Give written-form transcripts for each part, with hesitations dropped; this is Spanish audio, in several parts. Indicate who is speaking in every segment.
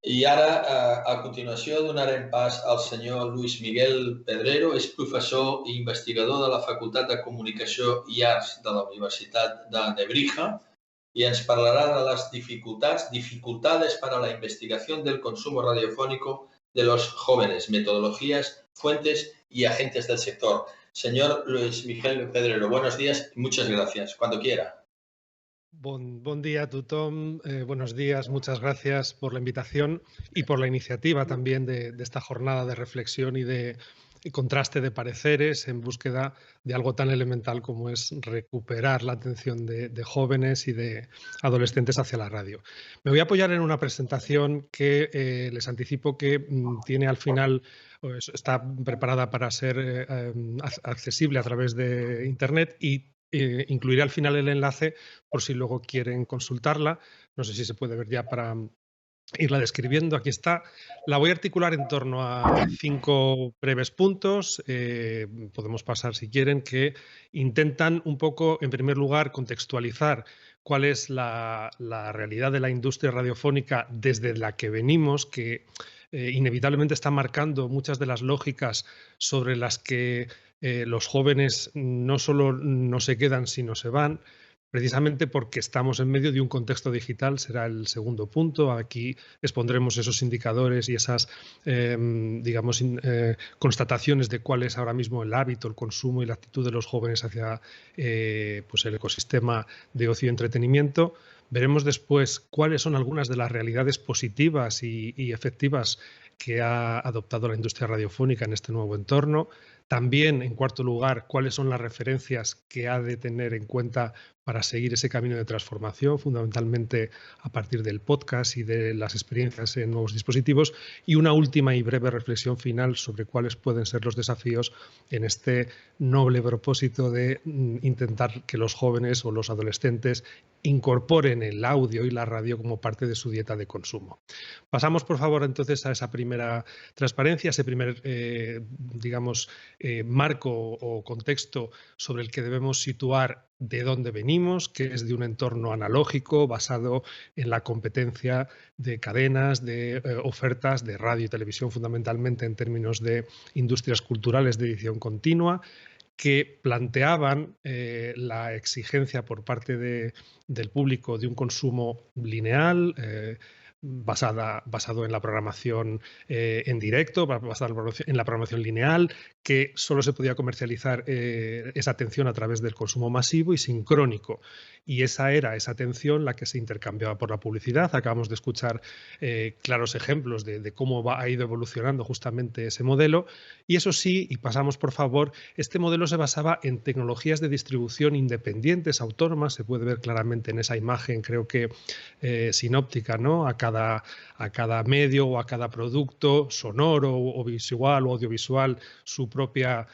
Speaker 1: I ara, a continuació, donarem pas al senyor Luis Miguel Pedrero, és professor i investigador de la Facultat de Comunicació i Arts de la Universitat de Nebrija y ens parlará de las dificultades para la investigación del consumo radiofónico de los jóvenes, metodologías, fuentes y agentes del sector. Señor Luis Miguel Pedrero, buenos días y muchas gracias. Cuando quiera.
Speaker 2: Bon día, Tothom. Buenos días, muchas gracias por la invitación y por la iniciativa también de esta jornada de reflexión y de contraste de pareceres en búsqueda de algo tan elemental como es recuperar la atención de jóvenes y de adolescentes hacia la radio. Me voy a apoyar en una presentación que les anticipo que tiene al final, está preparada para ser accesible a través de Internet y incluiré al final el enlace por si luego quieren consultarla. No sé si se puede ver ya para irla describiendo. Aquí está. La voy a articular en torno a 5 breves puntos. Podemos pasar si quieren, que intentan un poco, en primer lugar, contextualizar cuál es la realidad de la industria radiofónica desde la que venimos, que inevitablemente está marcando muchas de las lógicas sobre las que los jóvenes no solo no se quedan, sino se van, precisamente porque estamos en medio de un contexto digital. Será el segundo punto. Aquí expondremos esos indicadores y esas, constataciones de cuál es ahora mismo el hábito, el consumo y la actitud de los jóvenes hacia pues el ecosistema de ocio y entretenimiento. Veremos después cuáles son algunas de las realidades positivas y efectivas que ha adoptado la industria radiofónica en este nuevo entorno. También, en cuarto lugar, cuáles son las referencias que ha de tener en cuenta para seguir ese camino de transformación, fundamentalmente a partir del podcast y de las experiencias en nuevos dispositivos. Y una última y breve reflexión final sobre cuáles pueden ser los desafíos en este noble propósito de intentar que los jóvenes o los adolescentes incorporen el audio y la radio como parte de su dieta de consumo. Pasamos, por favor, entonces a esa primera transparencia, ese primer, marco o contexto sobre el que debemos situar de dónde venimos, que es de un entorno analógico basado en la competencia de cadenas, de ofertas de radio y televisión, fundamentalmente en términos de industrias culturales de edición continua, que planteaban la exigencia por parte del público de un consumo lineal, basado en la programación en directo, basado en la programación lineal, que solo se podía comercializar esa atención a través del consumo masivo y sincrónico. Y esa era esa atención la que se intercambiaba por la publicidad. Acabamos de escuchar claros ejemplos de cómo ha ido evolucionando justamente ese modelo. Y eso sí, y pasamos por favor, este modelo se basaba en tecnologías de distribución independientes, autónomas. Se puede ver claramente en esa imagen, creo que sinóptica, ¿no? A cada medio o a cada producto sonoro o visual o audiovisual su propia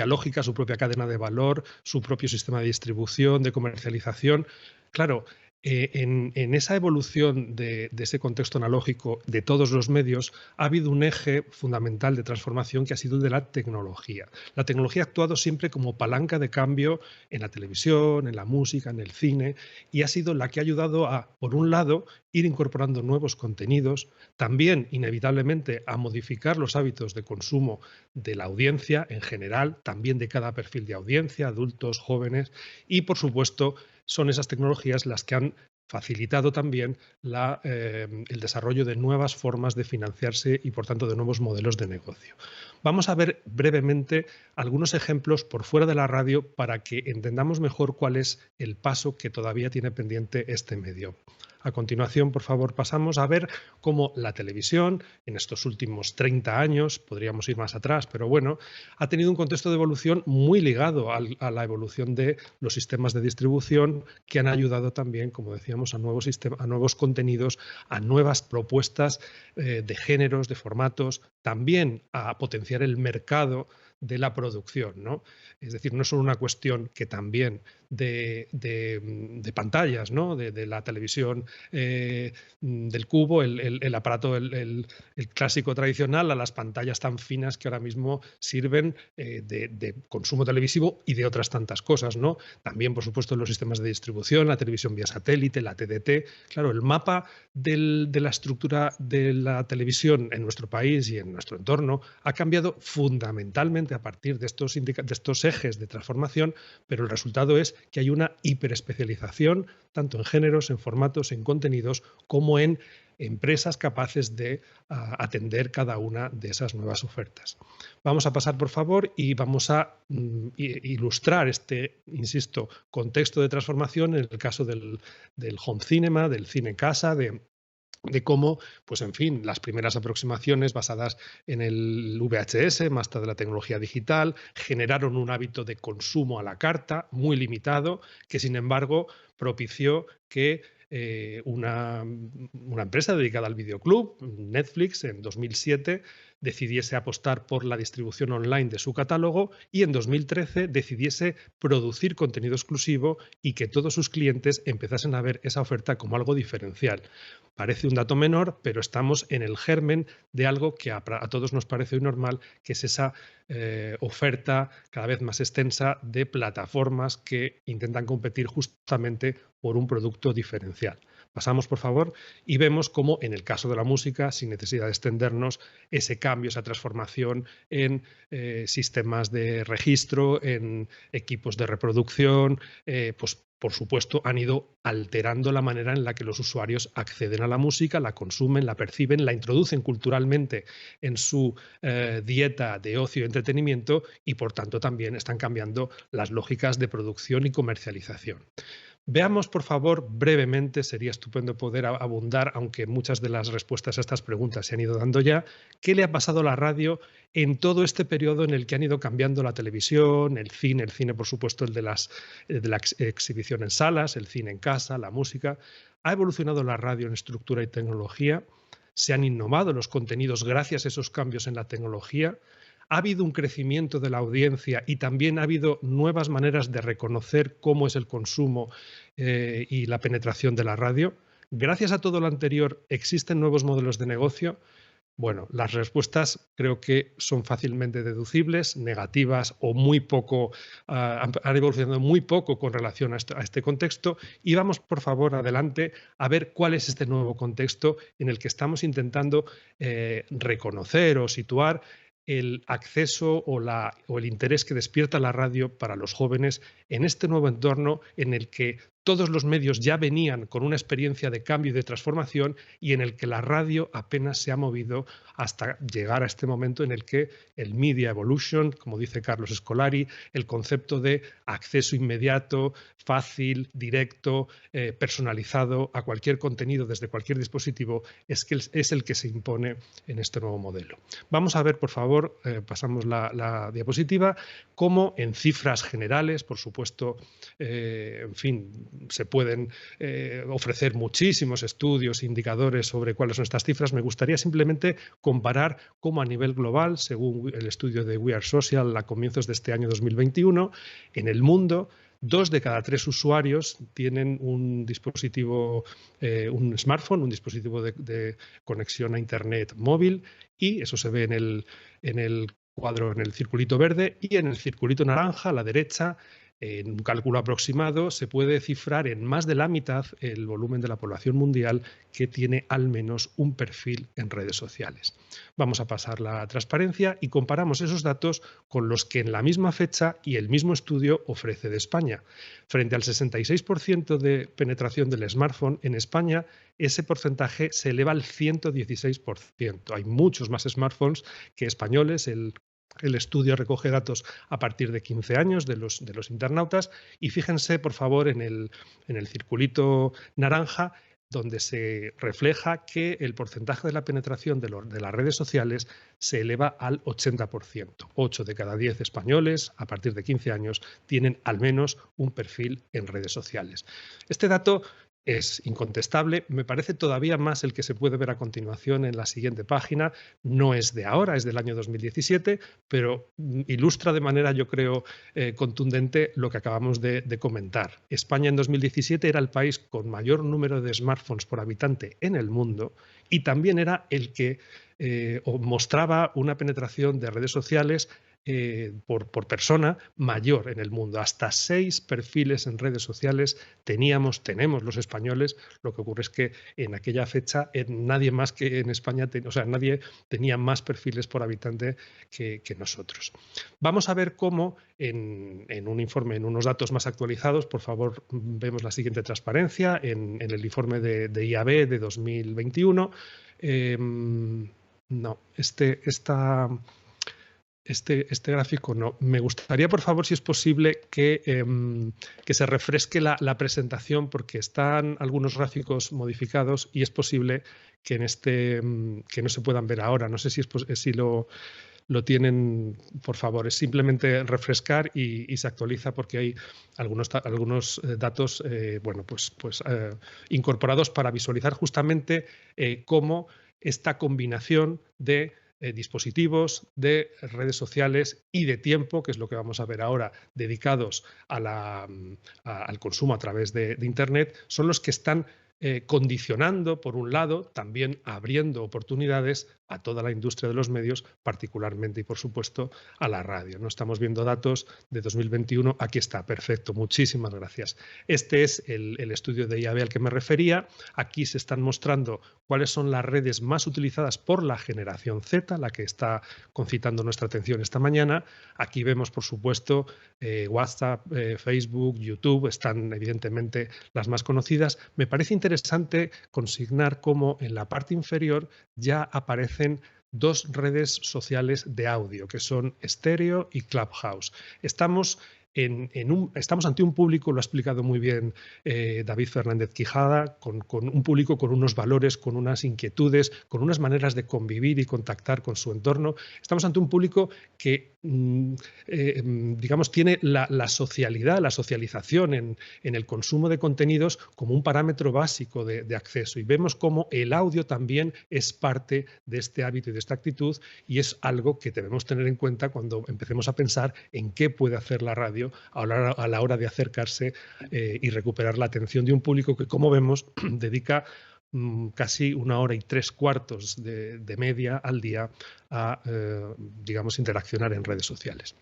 Speaker 2: lógica, su propia cadena de valor, su propio sistema de distribución, de comercialización. Claro, en esa evolución de ese contexto analógico de todos los medios ha habido un eje fundamental de transformación que ha sido el de la tecnología. La tecnología ha actuado siempre como palanca de cambio en la televisión, en la música, en el cine, y ha sido la que ha ayudado a, por un lado, ir incorporando nuevos contenidos, también inevitablemente a modificar los hábitos de consumo de la audiencia en general, también de cada perfil de audiencia, adultos, jóvenes, y por supuesto son esas tecnologías las que han facilitado también el desarrollo de nuevas formas de financiarse y, por tanto, de nuevos modelos de negocio. Vamos a ver brevemente algunos ejemplos por fuera de la radio para que entendamos mejor cuál es el paso que todavía tiene pendiente este medio. A continuación, por favor, pasamos a ver cómo la televisión, en estos últimos 30 años, podríamos ir más atrás, pero bueno, ha tenido un contexto de evolución muy ligado a la evolución de los sistemas de distribución, que han ayudado también, como decíamos, a nuevos contenidos, a nuevas propuestas de géneros, de formatos, también a potenciar el mercado de la producción, ¿no? Es decir, no es solo una cuestión que también de pantallas, ¿no? De la televisión del cubo, el aparato, el clásico tradicional, a las pantallas tan finas que ahora mismo sirven de consumo televisivo y de otras tantas cosas, ¿no? También, por supuesto, los sistemas de distribución, la televisión vía satélite, la TDT. Claro, el mapa de la estructura de la televisión en nuestro país y en nuestro entorno ha cambiado fundamentalmente a partir de estos ejes de transformación, pero el resultado es que hay una hiperespecialización tanto en géneros, en formatos, en contenidos, como en empresas capaces de atender cada una de esas nuevas ofertas. Vamos a pasar, por favor, y vamos a ilustrar este, insisto, contexto de transformación en el caso del home cinema, del cine en casa, de cómo, pues en fin, las primeras aproximaciones basadas en el VHS, más tarde la tecnología digital, generaron un hábito de consumo a la carta muy limitado, que sin embargo propició que una empresa dedicada al videoclub, Netflix, en 2007 decidiese apostar por la distribución online de su catálogo y en 2013 decidiese producir contenido exclusivo y que todos sus clientes empezasen a ver esa oferta como algo diferencial. Parece un dato menor, pero estamos en el germen de algo que a todos nos parece hoy normal, que es esa oferta cada vez más extensa de plataformas que intentan competir justamente por un producto diferencial. Pasamos, por favor, y vemos cómo en el caso de la música, sin necesidad de extendernos, ese cambio, esa transformación en sistemas de registro, en equipos de reproducción, pues por supuesto, han ido alterando la manera en la que los usuarios acceden a la música, la consumen, la perciben, la introducen culturalmente en su dieta de ocio y entretenimiento y, por tanto, también están cambiando las lógicas de producción y comercialización. Veamos, por favor, brevemente, sería estupendo poder abundar, aunque muchas de las respuestas a estas preguntas se han ido dando ya, qué le ha pasado a la radio en todo este periodo en el que han ido cambiando la televisión, el cine, por supuesto, el de la exhibición en salas, el cine en casa, la música. Ha evolucionado la radio en estructura y tecnología, se han innovado los contenidos gracias a esos cambios en la tecnología. Ha habido un crecimiento de la audiencia y también ha habido nuevas maneras de reconocer cómo es el consumo y la penetración de la radio. Gracias a todo lo anterior, ¿existen nuevos modelos de negocio? Bueno, las respuestas creo que son fácilmente deducibles, negativas o muy poco, han evolucionado muy poco con relación a este contexto. Y vamos, por favor, adelante a ver cuál es este nuevo contexto en el que estamos intentando reconocer o situar el acceso o el interés que despierta la radio para los jóvenes en este nuevo entorno en el que todos los medios ya venían con una experiencia de cambio y de transformación y en el que la radio apenas se ha movido hasta llegar a este momento en el que el media evolution, como dice Carlos Scolari, el concepto de acceso inmediato, fácil, directo, personalizado a cualquier contenido desde cualquier dispositivo, es el que se impone en este nuevo modelo. Vamos a ver, por favor, pasamos la diapositiva, cómo en cifras generales, por supuesto, en fin, se pueden ofrecer muchísimos estudios, indicadores sobre cuáles son estas cifras. Me gustaría simplemente comparar cómo a nivel global, según el estudio de We Are Social a comienzos de este año 2021, en el mundo, 2 de cada 3 usuarios tienen un dispositivo, un smartphone, un dispositivo de conexión a Internet móvil y eso se ve en el cuadro, en el circulito verde y en el circulito naranja a la derecha. En un cálculo aproximado se puede cifrar en más de la mitad el volumen de la población mundial que tiene al menos un perfil en redes sociales. Vamos a pasar la transparencia y comparamos esos datos con los que en la misma fecha y el mismo estudio ofrece de España. Frente al 66% de penetración del smartphone en España, ese porcentaje se eleva al 116%. Hay muchos más smartphones que españoles. El estudio recoge datos a partir de 15 años de los internautas y fíjense, por favor, en el circulito naranja, donde se refleja que el porcentaje de la penetración de las redes sociales se eleva al 80%. 8 de cada 10 españoles, a partir de 15 años, tienen al menos un perfil en redes sociales. Este dato es incontestable. Me parece todavía más el que se puede ver a continuación en la siguiente página. No es de ahora, es del año 2017, pero ilustra de manera, yo creo, contundente lo que acabamos de comentar. España en 2017 era el país con mayor número de smartphones por habitante en el mundo y también era el que mostraba una penetración de redes sociales por persona mayor en el mundo. Hasta 6 perfiles en redes sociales tenemos los españoles. Lo que ocurre es que en aquella fecha nadie más que en España, nadie tenía más perfiles por habitante que nosotros. Vamos a ver cómo en un informe, en unos datos más actualizados, por favor, vemos la siguiente transparencia en el informe de IAB de 2021. No, este gráfico no. Me gustaría, por favor, si es posible, que se refresque la presentación, porque están algunos gráficos modificados y es posible que que no se puedan ver ahora. No sé si lo tienen, por favor. Es simplemente refrescar y se actualiza porque hay algunos datos incorporados para visualizar justamente cómo esta combinación de dispositivos, de redes sociales y de tiempo, que es lo que vamos a ver ahora, dedicados al consumo a través de Internet, son los que están condicionando, por un lado, también abriendo oportunidades a toda la industria de los medios, particularmente y, por supuesto, a la radio. No estamos viendo datos de 2021. Aquí está, perfecto. Muchísimas gracias. Este es el estudio de IAB al que me refería. Aquí se están mostrando cuáles son las redes más utilizadas por la generación Z, la que está concitando nuestra atención esta mañana. Aquí vemos, por supuesto, WhatsApp, Facebook, YouTube, están evidentemente las más conocidas. Me parece interesante consignar cómo en la parte inferior ya aparecen 2 redes sociales de audio, que son Stereo y Clubhouse. Estamos ante un público, lo ha explicado muy bien David Fernández Quijada, con un público con unos valores, con unas inquietudes, con unas maneras de convivir y contactar con su entorno. Estamos ante un público que, digamos, tiene la socialidad, la socialización en el consumo de contenidos como un parámetro básico de acceso. Y vemos cómo el audio también es parte de este hábito y de esta actitud, y es algo que debemos tener en cuenta cuando empecemos a pensar en qué puede hacer la radio a la hora de acercarse y recuperar la atención de un público que, como vemos, dedica casi 1 hora y 3/4 de media al día a, digamos, interaccionar en redes sociales.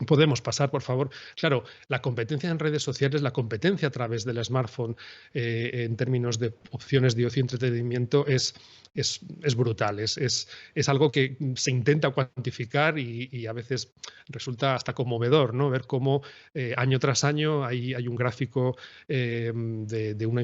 Speaker 2: Podemos pasar, por favor. Claro, la competencia en redes sociales, la competencia a través del smartphone en términos de opciones de ocio y entretenimiento es brutal. Es algo que se intenta cuantificar y a veces resulta hasta conmovedor, ¿no? Ver cómo año tras año hay un gráfico de una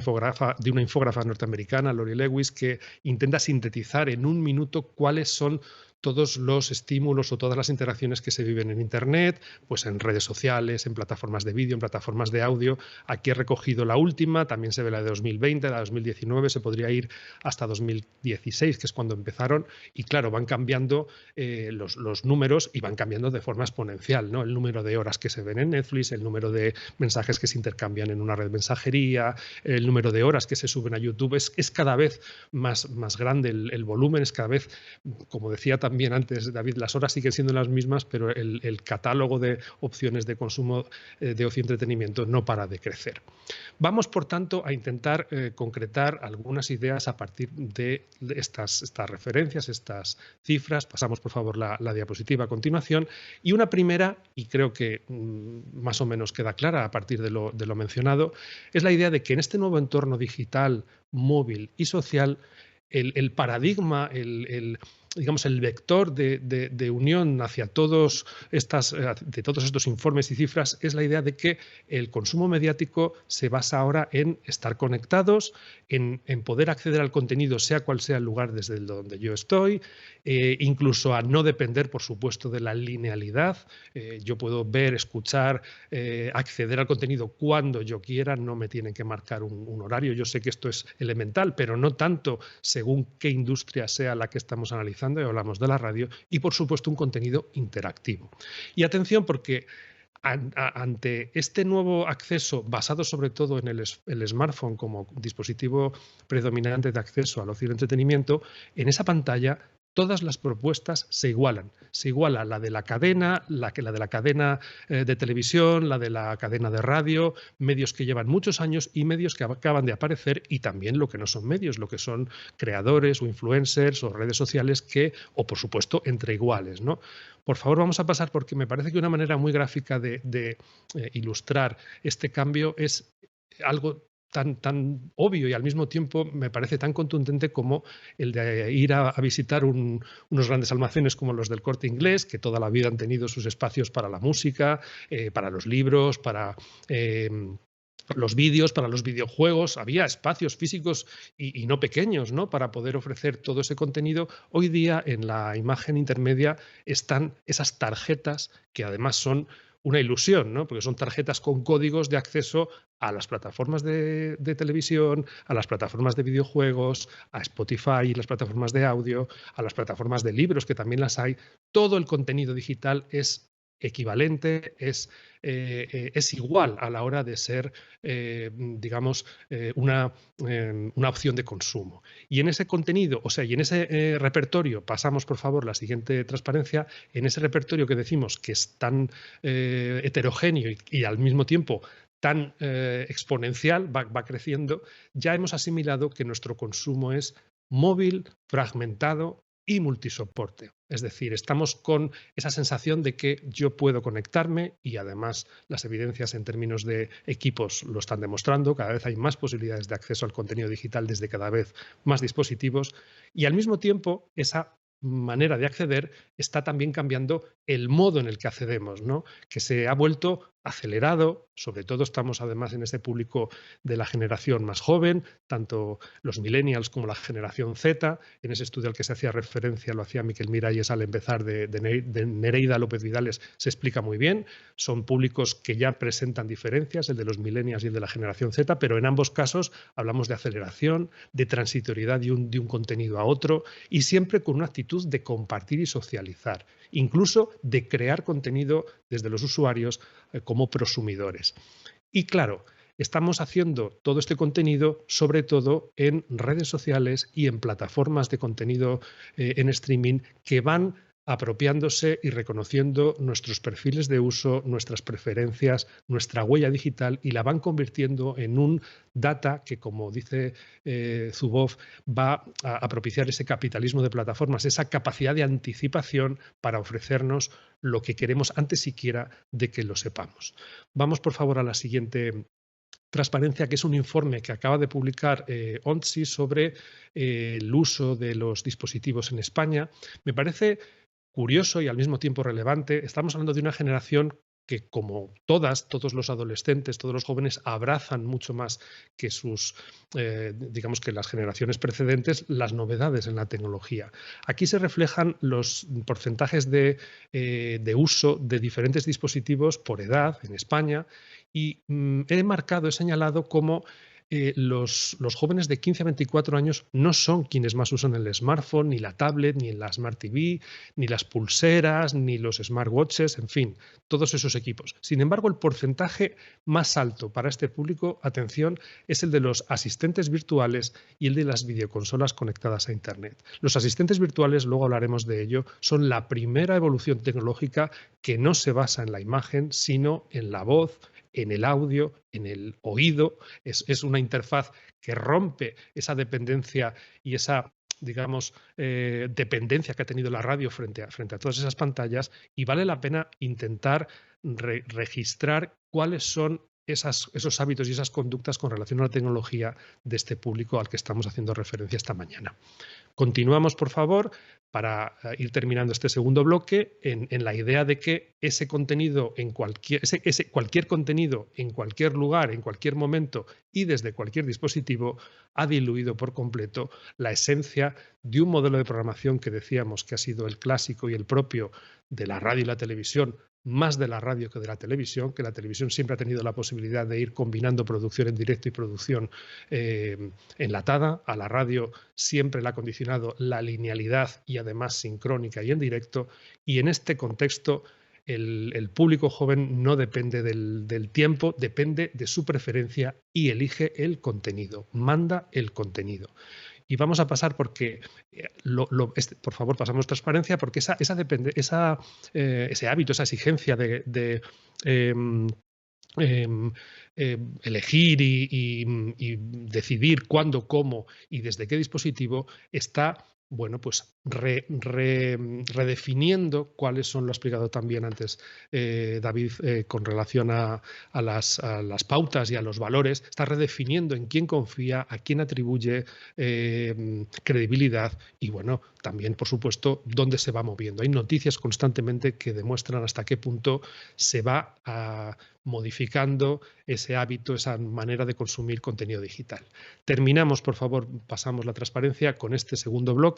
Speaker 2: infógrafa norteamericana, Lori Lewis, que intenta sintetizar en 1 minuto cuáles son todos los estímulos o todas las interacciones que se viven en Internet, pues en redes sociales, en plataformas de vídeo, en plataformas de audio. Aquí he recogido la última, también se ve la de 2020, la de 2019, se podría ir hasta 2016, que es cuando empezaron, y claro, van cambiando los números y van cambiando de forma exponencial, ¿no? El número de horas que se ven en Netflix, el número de mensajes que se intercambian en una red de mensajería, el número de horas que se suben a YouTube, es cada vez más grande el volumen, es cada vez, como decía también antes, David, las horas siguen siendo las mismas, pero el catálogo de opciones de consumo de ocio y entretenimiento no para de crecer. Vamos, por tanto, a intentar concretar algunas ideas a partir de estas referencias, estas cifras. Pasamos, por favor, la diapositiva a continuación. Y una primera, y creo que más o menos queda clara a partir de lo mencionado, es la idea de que en este nuevo entorno digital, móvil y social, el paradigma, digamos, el vector de unión hacia todos estos informes y cifras es la idea de que el consumo mediático se basa ahora en estar conectados, en poder acceder al contenido sea cual sea el lugar desde donde yo estoy, incluso a no depender, por supuesto, de la linealidad. Yo puedo ver, escuchar, acceder al contenido cuando yo quiera, no me tienen que marcar un horario. Yo sé que esto es elemental, pero no tanto según qué industria sea la que estamos analizando, y hablamos de la radio, y por supuesto un contenido interactivo. Y atención, porque ante este nuevo acceso basado sobre todo en el smartphone como dispositivo predominante de acceso al ocio y el entretenimiento, en esa pantalla todas las propuestas se igualan. Se iguala la de la cadena, la de la cadena de televisión, la de la cadena de radio, medios que llevan muchos años y medios que acaban de aparecer, y también lo que no son medios, lo que son creadores o influencers o redes sociales o por supuesto, entre iguales, ¿no? Por favor, vamos a pasar, porque me parece que una manera muy gráfica de ilustrar este cambio es algo tan obvio y al mismo tiempo me parece tan contundente como el de ir a visitar unos grandes almacenes como los del Corte Inglés, que toda la vida han tenido sus espacios para la música, para los libros, para los vídeos, para los videojuegos. Había espacios físicos y no pequeños, ¿no?, para poder ofrecer todo ese contenido. Hoy día en la imagen intermedia están esas tarjetas que además son una ilusión, ¿no?, porque son tarjetas con códigos de acceso a las plataformas de televisión, a las plataformas de videojuegos, a Spotify y las plataformas de audio, a las plataformas de libros, que también las hay. Todo el contenido digital es equivalente, es igual a la hora de ser, digamos, una opción de consumo. Y en ese contenido, o sea, y en ese repertorio, pasamos por favor la siguiente transparencia, en ese repertorio que decimos que es tan heterogéneo y al mismo tiempo tan exponencial, va creciendo, ya hemos asimilado que nuestro consumo es móvil, fragmentado y multisoporte. Es decir, estamos con esa sensación de que yo puedo conectarme, y además las evidencias en términos de equipos lo están demostrando. Cada vez hay más posibilidades de acceso al contenido digital desde cada vez más dispositivos, y al mismo tiempo esa manera de acceder está también cambiando el modo en el que accedemos, ¿no?, que se ha vuelto acelerado. Sobre todo estamos además en ese público de la generación más joven, tanto los millennials como la generación Z. En ese estudio al que se hacía referencia, lo hacía Miquel Miralles al empezar, de Nereida López Vidales, se explica muy bien. Son públicos que ya presentan diferencias, el de los millennials y el de la generación Z, pero en ambos casos hablamos de aceleración, de transitoriedad de un contenido a otro, y siempre con una actitud de compartir y socializar, incluso de crear contenido desde los usuarios como prosumidores. Y claro, estamos haciendo todo este contenido sobre todo en redes sociales y en plataformas de contenido en streaming, que van apropiándose y reconociendo nuestros perfiles de uso, nuestras preferencias, nuestra huella digital, y la van convirtiendo en un data que, como dice Zuboff, va a propiciar ese capitalismo de plataformas, esa capacidad de anticipación para ofrecernos lo que queremos antes siquiera de que lo sepamos. Vamos, por favor, a la siguiente transparencia, que es un informe que acaba de publicar ONTSI sobre el uso de los dispositivos en España. Me parece curioso y al mismo tiempo relevante. Estamos hablando de una generación que, como todos los adolescentes, todos los jóvenes, abrazan mucho más que digamos que las generaciones precedentes, las novedades en la tecnología. Aquí se reflejan los porcentajes de uso de diferentes dispositivos por edad en España, y he señalado cómo los jóvenes de 15 a 24 años no son quienes más usan el smartphone, ni la tablet, ni la Smart TV, ni las pulseras, ni los smartwatches, en fin, todos esos equipos. Sin embargo, el porcentaje más alto para este público, atención, es el de los asistentes virtuales y el de las videoconsolas conectadas a Internet. Los asistentes virtuales, luego hablaremos de ello, son la primera evolución tecnológica que no se basa en la imagen, sino en la voz, en el audio, en el oído. Es una interfaz que rompe esa dependencia y esa, digamos, dependencia que ha tenido la radio frente a todas esas pantallas, y vale la pena intentar registrar cuáles son esos hábitos y esas conductas con relación a la tecnología de este público al que estamos haciendo referencia esta mañana. Continuamos, por favor, para ir terminando este segundo bloque, en la idea de que ese contenido cualquier contenido en cualquier lugar, en cualquier momento y desde cualquier dispositivo, ha diluido por completo la esencia de un modelo de programación que decíamos que ha sido el clásico y el propio de la radio y la televisión, más de la radio que de la televisión, que la televisión siempre ha tenido la posibilidad de ir combinando producción en directo y producción enlatada. A la radio siempre le ha condicionado la linealidad y además sincrónica y en directo, y en este contexto El público joven no depende del tiempo, depende de su preferencia y elige el contenido, manda el contenido. Y vamos a pasar porque, por favor, pasamos transparencia, porque ese hábito, esa exigencia de elegir y decidir cuándo, cómo y desde qué dispositivo está, bueno, pues redefiniendo cuáles son, lo ha explicado también antes David, con relación a las pautas y a los valores, está redefiniendo en quién confía, a quién atribuye credibilidad y, bueno, también, por supuesto, dónde se va moviendo. Hay noticias constantemente que demuestran hasta qué punto se va modificando ese hábito, esa manera de consumir contenido digital. Terminamos, por favor, pasamos la transparencia con este segundo bloque,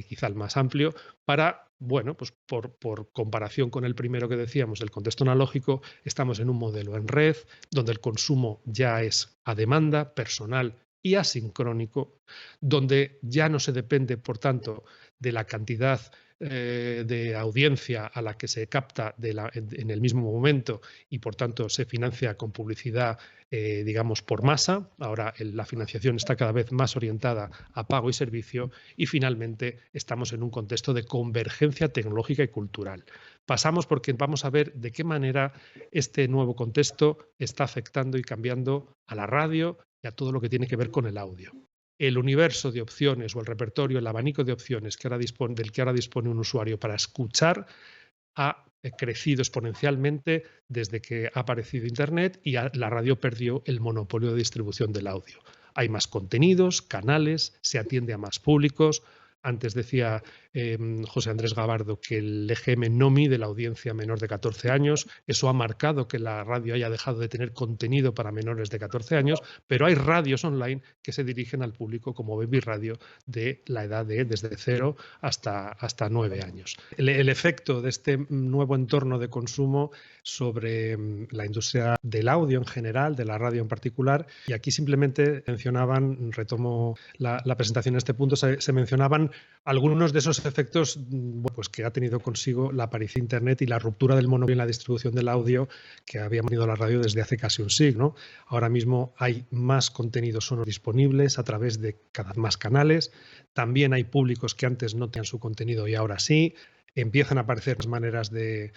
Speaker 2: quizá el más amplio, para, bueno, pues por comparación con el primero que decíamos, el contexto analógico, estamos en un modelo en red, donde el consumo ya es a demanda, personal y asincrónico, donde ya no se depende, por tanto, de la cantidad de audiencia a la que se capta en el mismo momento y, por tanto, se financia con publicidad, digamos, por masa. Ahora la financiación está cada vez más orientada a pago y servicio y, finalmente, estamos en un contexto de convergencia tecnológica y cultural. Pasamos porque vamos a ver de qué manera este nuevo contexto está afectando y cambiando a la radio y a todo lo que tiene que ver con el audio. El universo de opciones o el repertorio, el abanico de opciones del que ahora dispone un usuario para escuchar ha crecido exponencialmente desde que ha aparecido Internet y la radio perdió el monopolio de distribución del audio. Hay más contenidos, canales, se atiende a más públicos. Antes decía José Andrés Gabardo que el EGM no mide la audiencia menor de 14 años. Eso ha marcado que la radio haya dejado de tener contenido para menores de 14 años, pero hay radios online que se dirigen al público como Baby Radio de la edad desde 0 hasta 9 años. El efecto de este nuevo entorno de consumo sobre la industria del audio en general, de la radio en particular, y aquí simplemente mencionaban, retomo la presentación en este punto, se mencionaban algunos de esos efectos pues, que ha tenido consigo la aparición de Internet y la ruptura del monopolio en la distribución del audio que había mantenido la radio desde hace casi un siglo. Ahora mismo hay más contenidos sonoros disponibles a través de cada vez más canales. También hay públicos que antes no tenían su contenido y ahora sí. Empiezan a aparecer las maneras de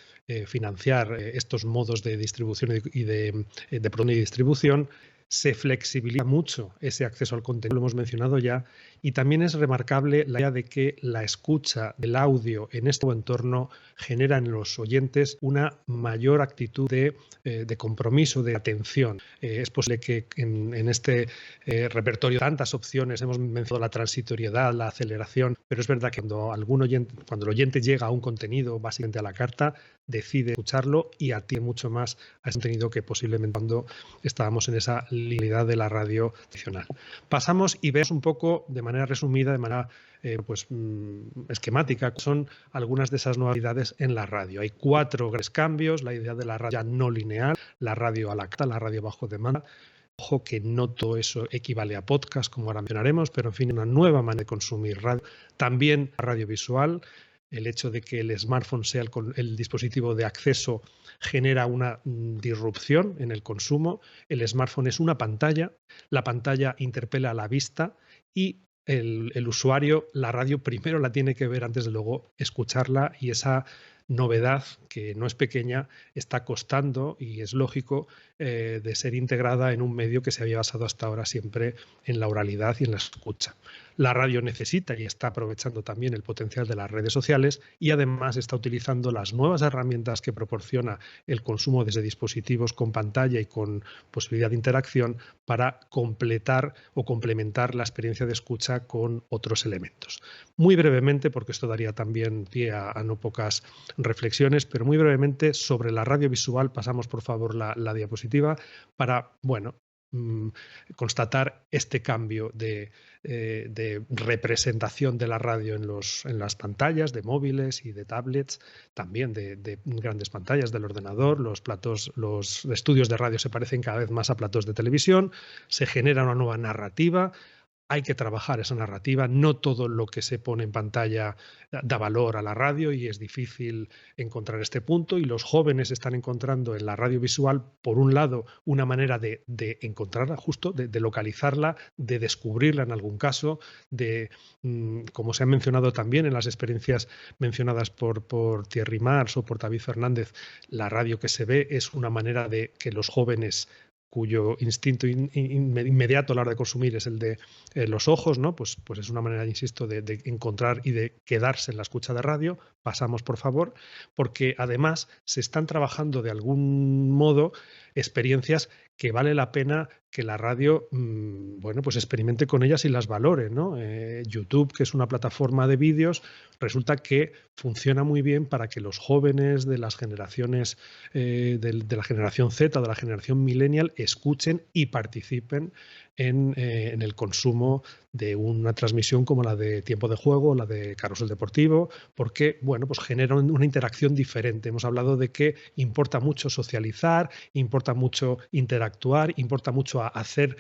Speaker 2: financiar estos modos de distribución y de producción y distribución. Se flexibiliza mucho ese acceso al contenido, lo hemos mencionado ya, y también es remarcable la idea de que la escucha del audio en este entorno genera en los oyentes una mayor actitud de compromiso, de atención. Es posible que en este repertorio de tantas opciones hemos mencionado la transitoriedad, la aceleración, pero es verdad que cuando el oyente llega a un contenido básicamente a la carta, decide escucharlo y atiende mucho más a ese contenido que posiblemente cuando estábamos en esa linealidad de la radio tradicional. Pasamos y vemos un poco de manera resumida, de manera esquemática, son algunas de esas novedades en la radio. Hay 4 grandes cambios: la idea de la radio no lineal, la radio a la carta, la radio bajo demanda. Ojo que no todo eso equivale a podcast, como ahora mencionaremos, pero en fin, una nueva manera de consumir radio. También la radio visual. El hecho de que el smartphone sea el dispositivo de acceso genera una disrupción en el consumo. El smartphone es una pantalla, la pantalla interpela a la vista y el usuario la radio primero la tiene que ver antes de luego escucharla, y esa novedad, que no es pequeña, está costando, y es lógico, de ser integrada en un medio que se había basado hasta ahora siempre en la oralidad y en la escucha. La radio necesita y está aprovechando también el potencial de las redes sociales y además está utilizando las nuevas herramientas que proporciona el consumo desde dispositivos con pantalla y con posibilidad de interacción para completar o complementar la experiencia de escucha con otros elementos. Muy brevemente, porque esto daría también pie a no pocas reflexiones, pero muy brevemente sobre la radio visual, pasamos por favor la diapositiva para, bueno, constatar este cambio de representación de la radio en las pantallas de móviles y de tablets, también de grandes pantallas del ordenador. Los estudios de radio se parecen cada vez más a platos de televisión, se genera una nueva narrativa. hay que trabajar esa narrativa. No todo lo que se pone en pantalla da valor a la radio y es difícil encontrar este punto. Y los jóvenes están encontrando en la radio visual, por un lado, una manera de encontrarla justo, de localizarla, de descubrirla en algún caso, como se ha mencionado también en las experiencias mencionadas por Thierry Mars o por David Fernández, la radio que se ve es una manera de que los jóvenes, cuyo instinto inmediato a la hora de consumir es el de los ojos, ¿no? Pues es una manera, insisto, de encontrar y de quedarse en la escucha de radio. Pasamos, por favor, porque además se están trabajando de algún modo experiencias que vale la pena que la radio, bueno, pues experimente con ellas y las valore, ¿no? YouTube, que es una plataforma de vídeos, resulta que funciona muy bien para que los jóvenes de las generaciones, de la generación Z o de la generación millennial, escuchen y participen en el consumo de una transmisión como la de Tiempo de Juego, la de Carrusel Deportivo, porque, bueno, pues generan una interacción diferente. Hemos hablado de que importa mucho socializar, importa mucho interactuar, importa mucho hacer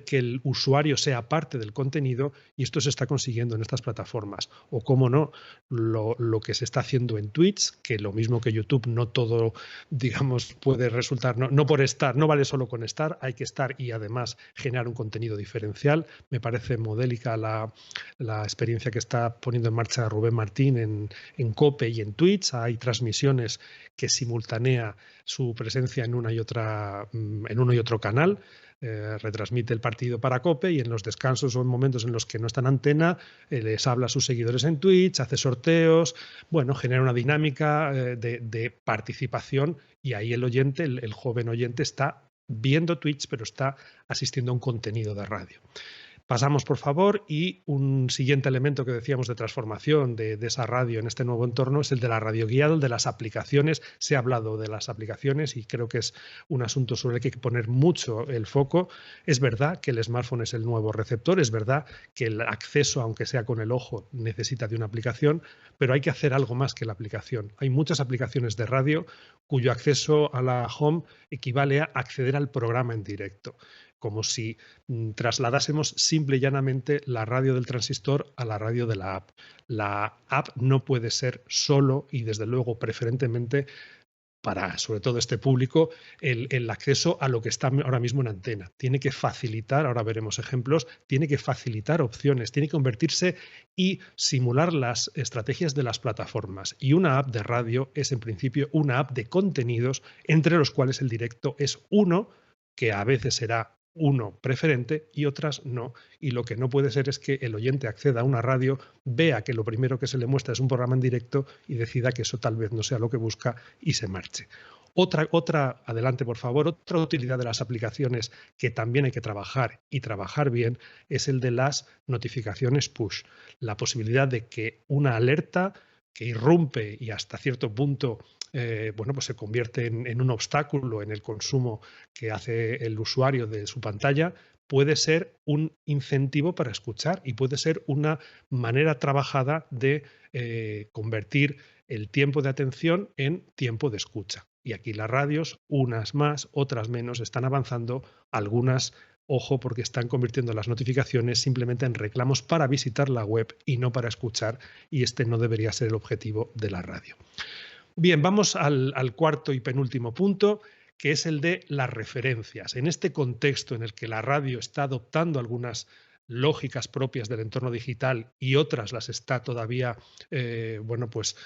Speaker 2: que el usuario sea parte del contenido, y esto se está consiguiendo en estas plataformas. O, cómo no, lo que se está haciendo en Twitch, que lo mismo que YouTube, no todo, digamos, puede resultar, no por estar, no vale solo con estar, hay que estar y además generar un contenido diferencial. Me parece modélica la experiencia que está poniendo en marcha Rubén Martín en COPE y en Twitch. Hay transmisiones que simultanea su presencia en uno y otro canal. Retransmite el partido para COPE y en los descansos o en momentos en los que no está en antena, les habla a sus seguidores en Twitch, hace sorteos, bueno, genera una dinámica de participación, y ahí el oyente, el joven oyente, está viendo Twitch, pero está asistiendo a un contenido de radio. Pasamos, por favor, y un siguiente elemento que decíamos de transformación de esa radio en este nuevo entorno es el de la radio guiada, el de las aplicaciones. Se ha hablado de las aplicaciones y creo que es un asunto sobre el que hay que poner mucho el foco. Es verdad que el smartphone es el nuevo receptor, es verdad que el acceso, aunque sea con el ojo, necesita de una aplicación, pero hay que hacer algo más que la aplicación. Hay muchas aplicaciones de radio cuyo acceso a la home equivale a acceder al programa en directo, como si trasladásemos simple y llanamente la radio del transistor a la radio de la app. La app no puede ser solo y, desde luego, preferentemente para, sobre todo, este público, el acceso a lo que está ahora mismo en antena. Tiene que facilitar, ahora veremos ejemplos, tiene que facilitar opciones, tiene que convertirse y simular las estrategias de las plataformas. Y una app de radio es, en principio, una app de contenidos, entre los cuales el directo es uno, que a veces será uno preferente y otras no. Y lo que no puede ser es que el oyente acceda a una radio, vea que lo primero que se le muestra es un programa en directo y decida que eso tal vez no sea lo que busca y se marche. Otra, adelante por favor, otra utilidad de las aplicaciones que también hay que trabajar y trabajar bien es el de las notificaciones push. La posibilidad de que una alerta que irrumpe y hasta cierto punto bueno, pues se convierte en un obstáculo en el consumo que hace el usuario de su pantalla, puede ser un incentivo para escuchar y puede ser una manera trabajada de convertir el tiempo de atención en tiempo de escucha. Y aquí las radios, unas más, otras menos, están avanzando, algunas, ojo, porque están convirtiendo las notificaciones simplemente en reclamos para visitar la web y no para escuchar, y este no debería ser el objetivo de la radio. Bien, vamos al cuarto y penúltimo punto, que es el de las referencias. En este contexto en el que la radio está adoptando algunas lógicas propias del entorno digital y otras las está todavía bueno, pues,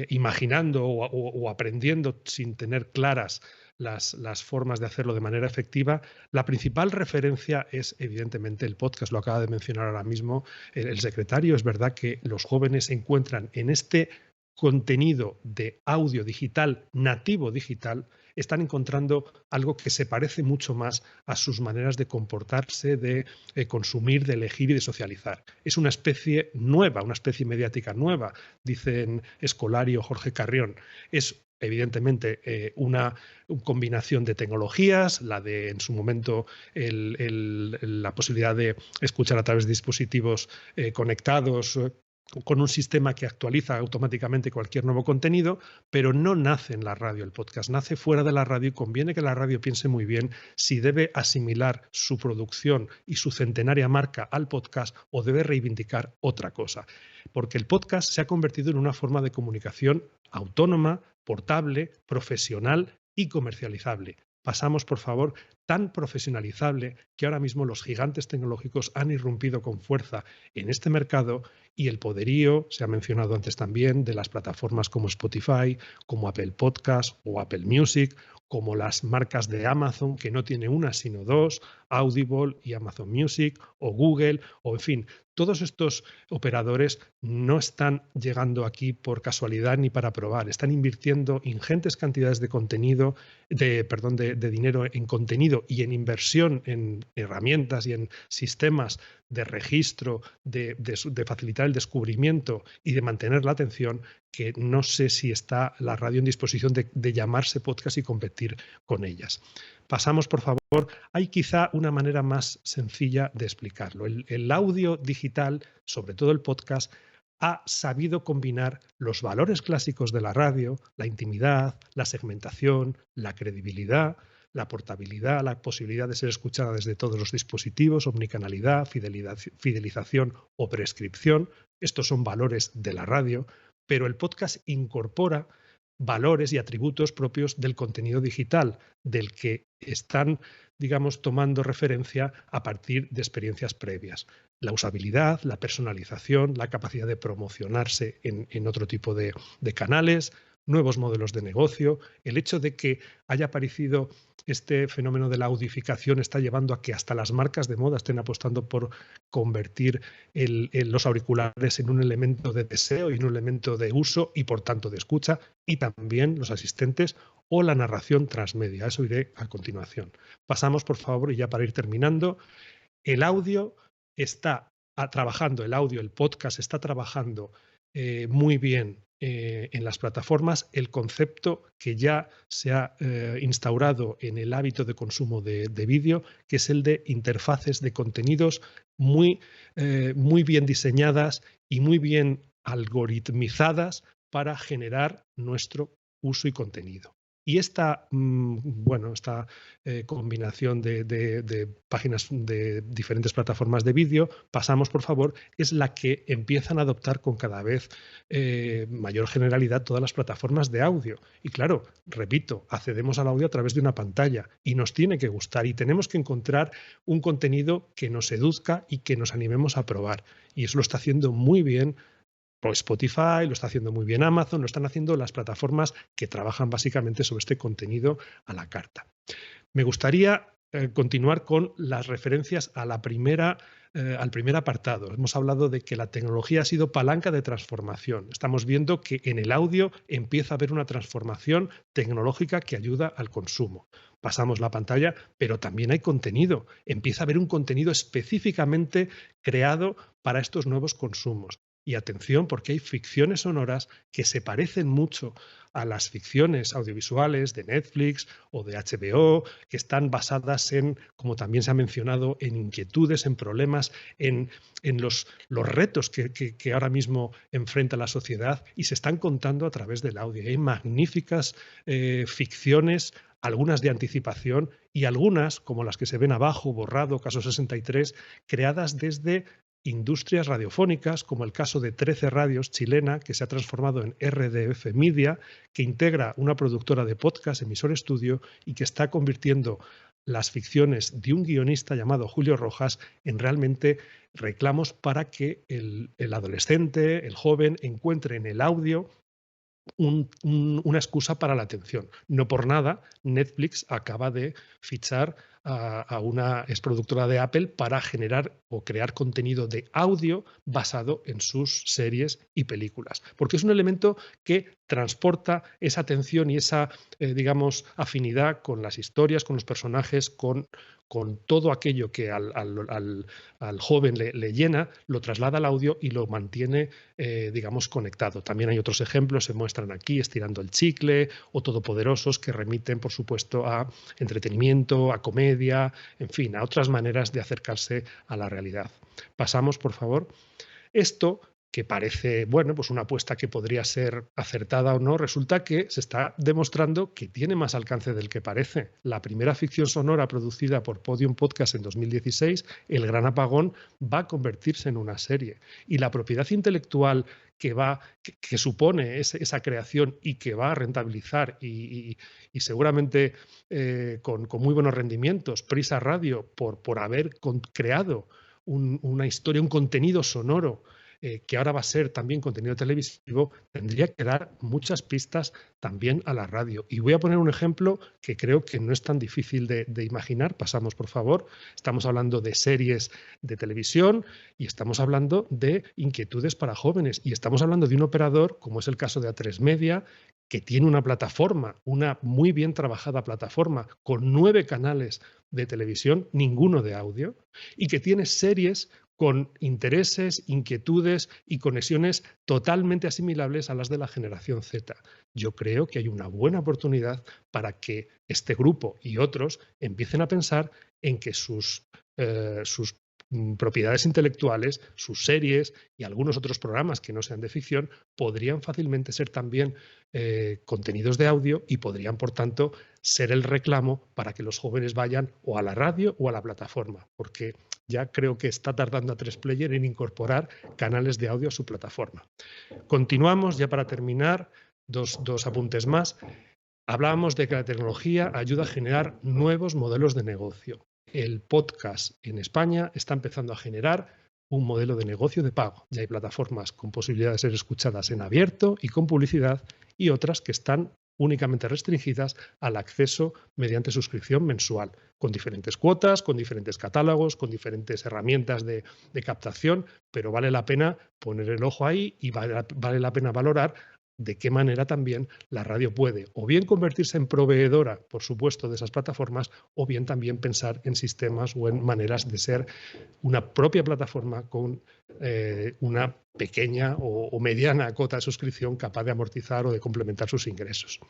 Speaker 2: imaginando o aprendiendo sin tener claras las formas de hacerlo de manera efectiva, la principal referencia es evidentemente el podcast. Lo acaba de mencionar ahora mismo el secretario. Es verdad que los jóvenes encuentran en este contenido de audio digital, nativo digital, están encontrando algo que se parece mucho más a sus maneras de comportarse, de consumir, de elegir y de socializar. Es una especie nueva, una especie mediática nueva, dicen Escolari o Jorge Carrión. Es evidentemente una combinación de tecnologías, la de en su momento la posibilidad de escuchar a través de dispositivos conectados con un sistema que actualiza automáticamente cualquier nuevo contenido, pero no nace en la radio el podcast, nace fuera de la radio y conviene que la radio piense muy bien si debe asimilar su producción y su centenaria marca al podcast o debe reivindicar otra cosa. Porque el podcast se ha convertido en una forma de comunicación autónoma, portable, profesional y comercializable. Pasamos, por favor, tan profesionalizable que ahora mismo los gigantes tecnológicos han irrumpido con fuerza en este mercado y el poderío, se ha mencionado antes también, de las plataformas como Spotify, como Apple Podcast o Apple Music, como las marcas de Amazon, que no tiene una sino dos, Audible y Amazon Music, o Google, o en fin, todos estos operadores no están llegando aquí por casualidad ni para probar, están invirtiendo ingentes cantidades de contenido, de dinero en contenido y en inversión en herramientas y en sistemas de registro, de facilitar el descubrimiento y de mantener la atención, que no sé si está la radio en disposición de llamarse podcast y competir con ellas. Pasamos, por favor. Hay quizá una manera más sencilla de explicarlo. El audio digital, sobre todo el podcast, ha sabido combinar los valores clásicos de la radio, la intimidad, la segmentación, la credibilidad, la portabilidad, la posibilidad de ser escuchada desde todos los dispositivos, omnicanalidad, fidelización o prescripción. Estos son valores de la radio, pero el podcast incorpora valores y atributos propios del contenido digital, del que están, digamos, tomando referencia a partir de experiencias previas. La usabilidad, la personalización, la capacidad de promocionarse en otro tipo de canales, nuevos modelos de negocio, el hecho de que haya aparecido este fenómeno de la audificación está llevando a que hasta las marcas de moda estén apostando por convertir los auriculares en un elemento de deseo y en un elemento de uso y por tanto de escucha, y también los asistentes o la narración transmedia. Eso iré a continuación. Pasamos, por favor, y ya para ir terminando, el audio está trabajando, el podcast está trabajando muy bien en las plataformas el concepto que ya se ha instaurado en el hábito de consumo de vídeo, que es el de interfaces de contenidos muy bien diseñadas y muy bien algoritmizadas para generar nuestro uso y contenido. Y esta combinación de páginas de diferentes plataformas de vídeo, pasamos por favor, es la que empiezan a adoptar con cada vez mayor generalidad todas las plataformas de audio. Y claro, repito, accedemos al audio a través de una pantalla y nos tiene que gustar y tenemos que encontrar un contenido que nos seduzca y que nos animemos a probar. Y eso lo está haciendo muy bien Spotify, lo está haciendo muy bien Amazon, lo están haciendo las plataformas que trabajan básicamente sobre este contenido a la carta. Me gustaría continuar con las referencias a al primer apartado. Hemos hablado de que la tecnología ha sido palanca de transformación. Estamos viendo que en el audio empieza a haber una transformación tecnológica que ayuda al consumo. Pasamos la pantalla, pero también hay contenido. Empieza a haber un contenido específicamente creado para estos nuevos consumos. Y atención, porque hay ficciones sonoras que se parecen mucho a las ficciones audiovisuales de Netflix o de HBO, que están basadas en, como también se ha mencionado, en inquietudes, en problemas, en los retos que ahora mismo enfrenta la sociedad y se están contando a través del audio. Hay magníficas ficciones, algunas de anticipación y algunas, como las que se ven abajo, Borrado, Caso 63, creadas desde industrias radiofónicas, como el caso de 13 Radios chilena, que se ha transformado en RDF Media, que integra una productora de podcast, Emisor Estudio, y que está convirtiendo las ficciones de un guionista llamado Julio Rojas en realmente reclamos para que el adolescente, el joven, encuentre en el audio una excusa para la atención. No por nada, Netflix acaba de fichar a una exproductora de Apple para generar o crear contenido de audio basado en sus series y películas. Porque es un elemento que transporta esa atención y esa, afinidad con las historias, con los personajes, con todo aquello que al joven le llena, lo traslada al audio y lo mantiene, conectado. También hay otros ejemplos, se muestran aquí, Estirando el chicle o Todopoderosos, que remiten, por supuesto, a entretenimiento, a comedia, en fin, a otras maneras de acercarse a la realidad. Pasamos, por favor. Esto que parece, bueno, pues una apuesta que podría ser acertada o no, resulta que se está demostrando que tiene más alcance del que parece. La primera ficción sonora producida por Podium Podcast en 2016, El Gran Apagón, va a convertirse en una serie. Y la propiedad intelectual que supone esa creación y que va a rentabilizar y seguramente con muy buenos rendimientos, Prisa Radio, por haber creado una historia, un contenido sonoro que ahora va a ser también contenido televisivo, tendría que dar muchas pistas también a la radio. Y voy a poner un ejemplo que creo que no es tan difícil de imaginar. Pasamos, por favor. Estamos hablando de series de televisión y estamos hablando de inquietudes para jóvenes. Y estamos hablando de un operador, como es el caso de A3 Media, que tiene una plataforma, una muy bien trabajada plataforma, con 9 canales de televisión, ninguno de audio, y que tiene series con intereses, inquietudes y conexiones totalmente asimilables a las de la generación Z. Yo creo que hay una buena oportunidad para que este grupo y otros empiecen a pensar en que sus propiedades intelectuales, sus series y algunos otros programas que no sean de ficción podrían fácilmente ser también contenidos de audio y podrían, por tanto, ser el reclamo para que los jóvenes vayan o a la radio o a la plataforma, porque ya creo que está tardando A3 Player en incorporar canales de audio a su plataforma. Continuamos, ya para terminar, dos apuntes más. Hablábamos de que la tecnología ayuda a generar nuevos modelos de negocio. El podcast en España está empezando a generar un modelo de negocio de pago. Ya hay plataformas con posibilidad de ser escuchadas en abierto y con publicidad y otras que están únicamente restringidas al acceso mediante suscripción mensual, con diferentes cuotas, con diferentes catálogos, con diferentes herramientas de captación, pero vale la pena poner el ojo ahí y vale la pena valorar de qué manera también la radio puede o bien convertirse en proveedora, por supuesto, de esas plataformas, o bien también pensar en sistemas o en maneras de ser una propia plataforma con una pequeña o mediana cuota de suscripción capaz de amortizar o de complementar sus ingresos.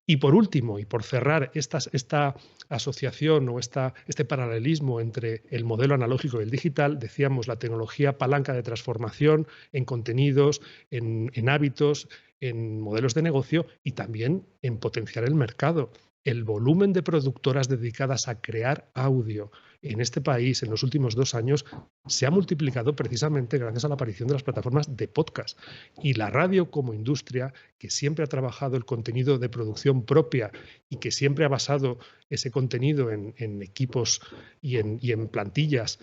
Speaker 2: Y por último, y por cerrar esta asociación o este paralelismo entre el modelo analógico y el digital, decíamos la tecnología palanca de transformación en contenidos, en hábitos, en modelos de negocio y también en potenciar el mercado. El volumen de productoras dedicadas a crear audio en este país en los últimos 2 años se ha multiplicado precisamente gracias a la aparición de las plataformas de podcast. Y la radio como industria, que siempre ha trabajado el contenido de producción propia y que siempre ha basado ese contenido en equipos y en plantillas,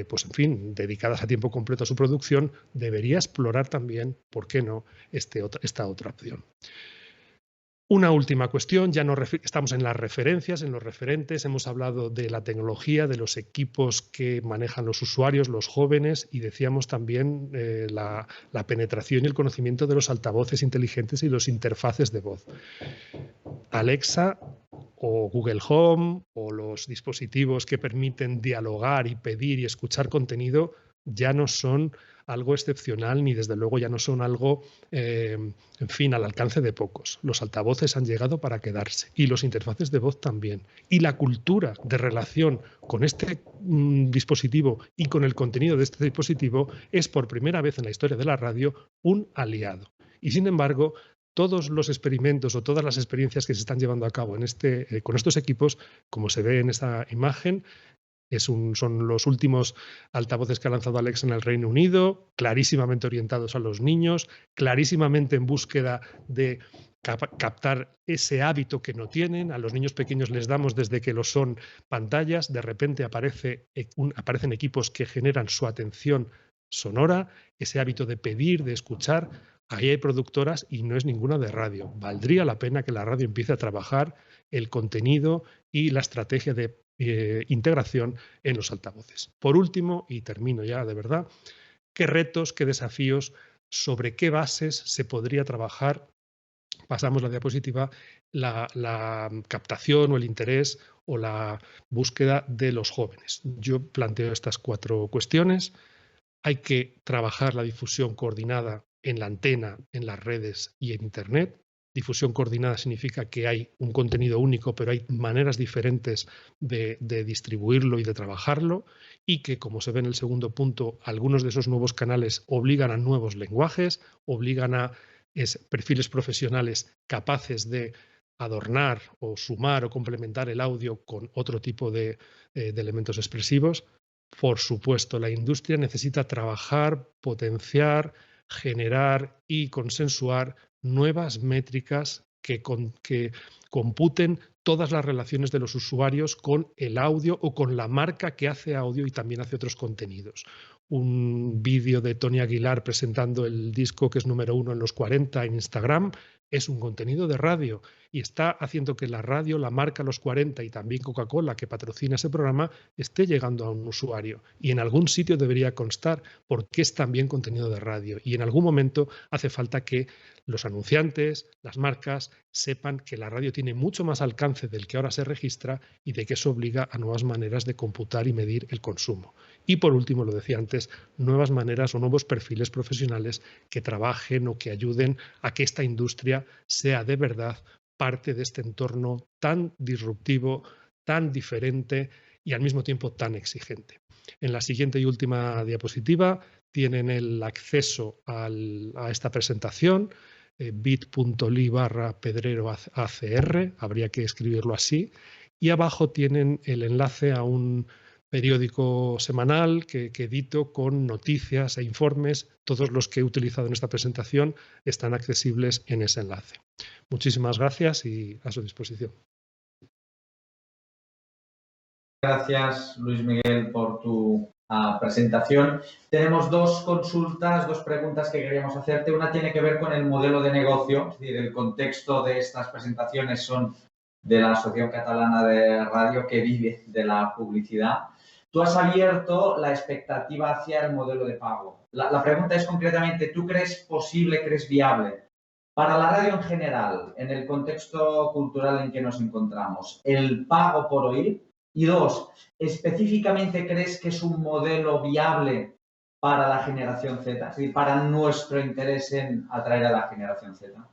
Speaker 2: pues en fin, dedicadas a tiempo completo a su producción, debería explorar también, ¿por qué no?, esta otra opción. Una última cuestión, ya no estamos en las referencias, en los referentes, hemos hablado de la tecnología, de los equipos que manejan los usuarios, los jóvenes, y decíamos también la penetración y el conocimiento de los altavoces inteligentes y los interfaces de voz. Alexa o Google Home o los dispositivos que permiten dialogar y pedir y escuchar contenido ya no son algo excepcional ni desde luego ya no son algo, en fin, al alcance de pocos. Los altavoces han llegado para quedarse y los interfaces de voz también. Y la cultura de relación con este dispositivo y con el contenido de este dispositivo es por primera vez en la historia de la radio un aliado. Y sin embargo, todos los experimentos o todas las experiencias que se están llevando a cabo con estos equipos, como se ve en esta imagen, son los últimos altavoces que ha lanzado Alexa en el Reino Unido, clarísimamente orientados a los niños, clarísimamente en búsqueda de captar ese hábito que no tienen. A los niños pequeños les damos desde que lo son pantallas, de repente aparecen equipos que generan su atención sonora, ese hábito de pedir, de escuchar. Ahí hay productoras y no es ninguna de radio. Valdría la pena que la radio empiece a trabajar el contenido y la estrategia de integración en los altavoces. Por último, y termino ya de verdad, ¿qué retos, qué desafíos, sobre qué bases se podría trabajar? Pasamos la diapositiva, la captación o el interés o la búsqueda de los jóvenes. Yo planteo estas 4 cuestiones. Hay que trabajar la difusión coordinada en la antena, en las redes y en Internet. Difusión coordinada significa que hay un contenido único, pero hay maneras diferentes de distribuirlo y de trabajarlo, y que, como se ve en el segundo punto, algunos de esos nuevos canales obligan a nuevos lenguajes, obligan a perfiles profesionales capaces de adornar o sumar o complementar el audio con otro tipo de elementos expresivos. Por supuesto, la industria necesita trabajar, potenciar, generar y consensuar nuevas métricas que computen todas las relaciones de los usuarios con el audio o con la marca que hace audio y también hace otros contenidos. Un vídeo de Tony Aguilar presentando el disco que es número 1 en los 40 en Instagram es un contenido de radio y está haciendo que la radio, la marca Los 40 y también Coca-Cola, que patrocina ese programa, esté llegando a un usuario. Y en algún sitio debería constar porque es también contenido de radio. Y en algún momento hace falta que los anunciantes, las marcas, sepan que la radio tiene mucho más alcance del que ahora se registra y de que eso obliga a nuevas maneras de computar y medir el consumo. Y por último, lo decía antes, nuevas maneras o nuevos perfiles profesionales que trabajen o que ayuden a que esta industria sea de verdad parte de este entorno tan disruptivo, tan diferente y al mismo tiempo tan exigente. En la siguiente y última diapositiva tienen el acceso a esta presentación, bit.ly/pedreroacr, habría que escribirlo así, y abajo tienen el enlace a un periódico semanal que edito con noticias e informes. Todos los que he utilizado en esta presentación están accesibles en ese enlace. Muchísimas gracias y a su disposición.
Speaker 3: Gracias, Luis Miguel, por tu presentación. Tenemos dos consultas, dos preguntas que queríamos hacerte. Una tiene que ver con el modelo de negocio, es decir, el contexto de estas presentaciones son de la Asociación Catalana de Radio que vive de la publicidad. Tú has abierto la expectativa hacia el modelo de pago. La pregunta es concretamente, ¿tú crees posible, crees viable para la radio en general, en el contexto cultural en que nos encontramos, el pago por oír? Y dos, ¿específicamente crees que es un modelo viable para la generación Z? Es decir, para nuestro interés en atraer a la generación Z.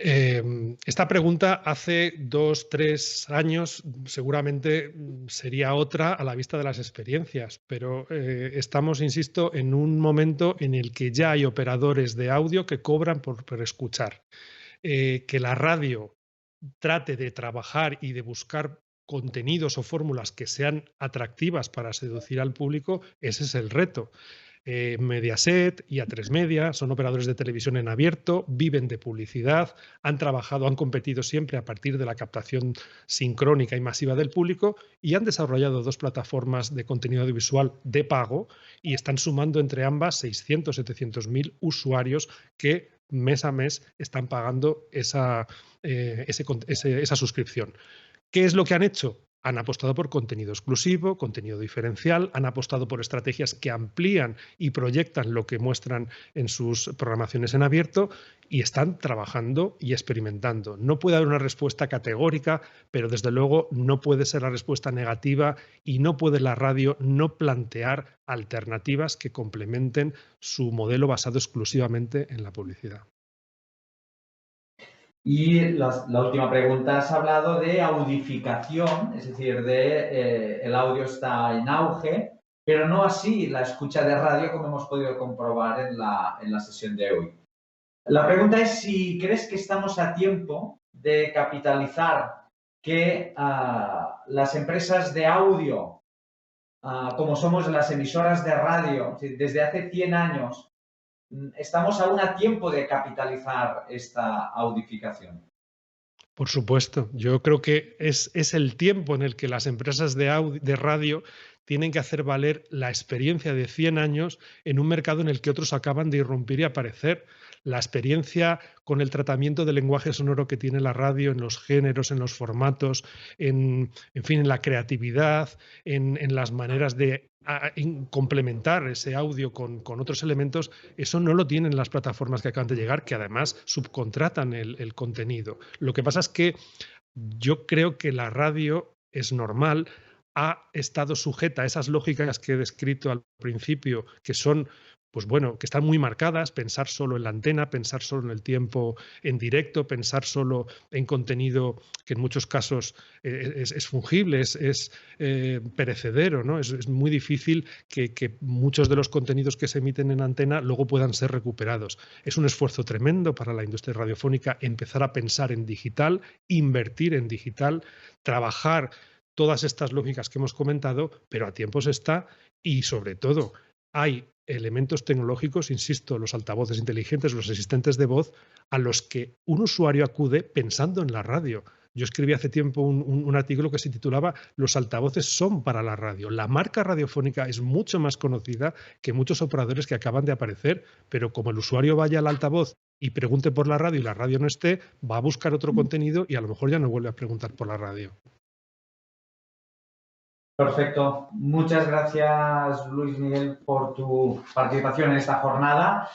Speaker 2: Esta pregunta hace 2, 3 años seguramente sería otra a la vista de las experiencias, pero estamos, insisto, en un momento en el que ya hay operadores de audio que cobran por escuchar. Que la radio trate de trabajar y de buscar contenidos o fórmulas que sean atractivas para seducir al público, ese es el reto. Mediaset y A3 Media son operadores de televisión en abierto, viven de publicidad, han competido siempre a partir de la captación sincrónica y masiva del público y han desarrollado 2 plataformas de contenido audiovisual de pago y están sumando entre ambas 600.000-700.000 usuarios que mes a mes están pagando esa suscripción. ¿Qué es lo que han hecho? Han apostado por contenido exclusivo, contenido diferencial, han apostado por estrategias que amplían y proyectan lo que muestran en sus programaciones en abierto y están trabajando y experimentando. No puede haber una respuesta categórica, pero desde luego no puede ser la respuesta negativa y no puede la radio no plantear alternativas que complementen su modelo basado exclusivamente en la publicidad.
Speaker 3: Y la última pregunta, has hablado de audificación, es decir, el audio está en auge, pero no así la escucha de radio como hemos podido comprobar en la sesión de hoy. La pregunta es si crees que estamos a tiempo de capitalizar que las empresas de audio, como somos las emisoras de radio, desde hace 100 años, ¿estamos aún a tiempo de capitalizar esta audificación?
Speaker 2: Por supuesto. Yo creo que es el tiempo en el que las empresas de radio tienen que hacer valer la experiencia de 100 años en un mercado en el que otros acaban de irrumpir y aparecer. La experiencia con el tratamiento del lenguaje sonoro que tiene la radio en los géneros, en los formatos, en fin, en la creatividad, en las maneras de complementar ese audio con otros elementos, eso no lo tienen las plataformas que acaban de llegar, que además subcontratan el contenido. Lo que pasa es que yo creo que la radio es normal, ha estado sujeta a esas lógicas que he descrito al principio, que son pues bueno, que están muy marcadas, pensar solo en la antena, pensar solo en el tiempo en directo, pensar solo en contenido que en muchos casos es fungible, es perecedero, ¿no? Es muy difícil que muchos de los contenidos que se emiten en antena luego puedan ser recuperados. Es un esfuerzo tremendo para la industria radiofónica empezar a pensar en digital, invertir en digital, trabajar todas estas lógicas que hemos comentado, pero a tiempos está y sobre todo hay elementos tecnológicos, insisto, los altavoces inteligentes, los asistentes de voz, a los que un usuario acude pensando en la radio. Yo escribí hace tiempo un artículo que se titulaba Los altavoces son para la radio. La marca radiofónica es mucho más conocida que muchos operadores que acaban de aparecer, pero como el usuario vaya al altavoz y pregunte por la radio y la radio no esté, va a buscar otro contenido y a lo mejor ya no vuelve a preguntar por la radio.
Speaker 3: Perfecto. Muchas gracias, Luis Miguel, por tu participación en esta jornada.